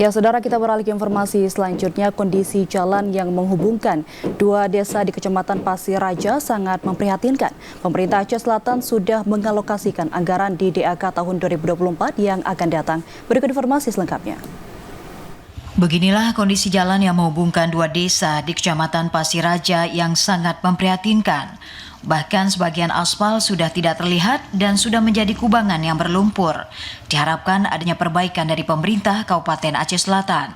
Ya, saudara, kita beralih ke informasi selanjutnya. Kondisi jalan yang menghubungkan dua desa di Kecamatan Pasir Raja sangat memprihatinkan. Pemerintah Aceh Selatan sudah mengalokasikan anggaran di DAK tahun 2024 yang akan datang. Berikut informasi selengkapnya. Beginilah kondisi jalan yang menghubungkan dua desa di Kecamatan Pasir Raja yang sangat memprihatinkan. Bahkan sebagian aspal sudah tidak terlihat dan sudah menjadi kubangan yang berlumpur. Diharapkan adanya perbaikan dari pemerintah Kabupaten Aceh Selatan.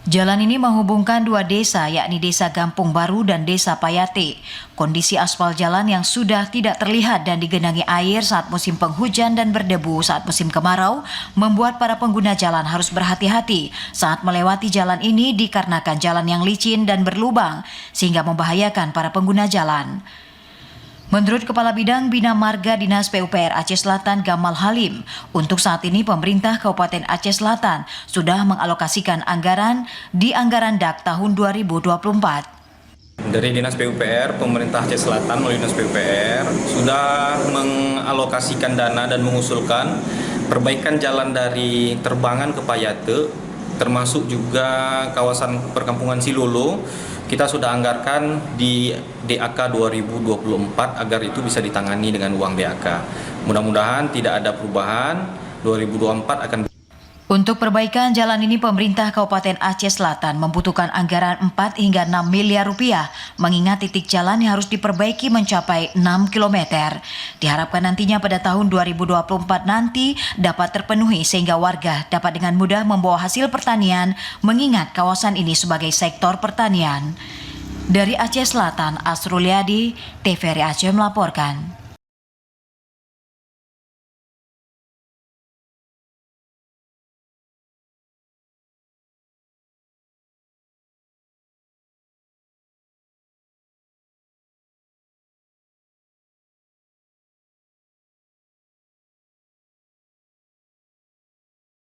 Jalan ini menghubungkan dua desa, yakni Desa Gampung Baru dan Desa Payate. Kondisi aspal jalan yang sudah tidak terlihat dan digenangi air saat musim penghujan dan berdebu saat musim kemarau membuat para pengguna jalan harus berhati-hati saat melewati jalan ini dikarenakan jalan yang licin dan berlubang sehingga membahayakan para pengguna jalan. Menurut Kepala Bidang Bina Marga Dinas PUPR Aceh Selatan Gamal Halim, untuk saat ini pemerintah Kabupaten Aceh Selatan sudah mengalokasikan anggaran di anggaran DAK tahun 2024. Dari Dinas PUPR, pemerintah Aceh Selatan melalui Dinas PUPR sudah mengalokasikan dana dan mengusulkan perbaikan jalan dari Terbangan ke Payate, termasuk juga kawasan perkampungan Silolo. Kita sudah anggarkan di DAK 2024 agar itu bisa ditangani dengan uang DAK. Mudah-mudahan tidak ada perubahan, 2024 akan. Untuk perbaikan jalan ini pemerintah Kabupaten Aceh Selatan membutuhkan anggaran 4 hingga 6 miliar rupiah, mengingat titik jalan yang harus diperbaiki mencapai 6 km. Diharapkan nantinya pada tahun 2024 nanti dapat terpenuhi sehingga warga dapat dengan mudah membawa hasil pertanian, mengingat kawasan ini sebagai sektor pertanian. Dari Aceh Selatan, Asruliadi, TVRI Aceh melaporkan.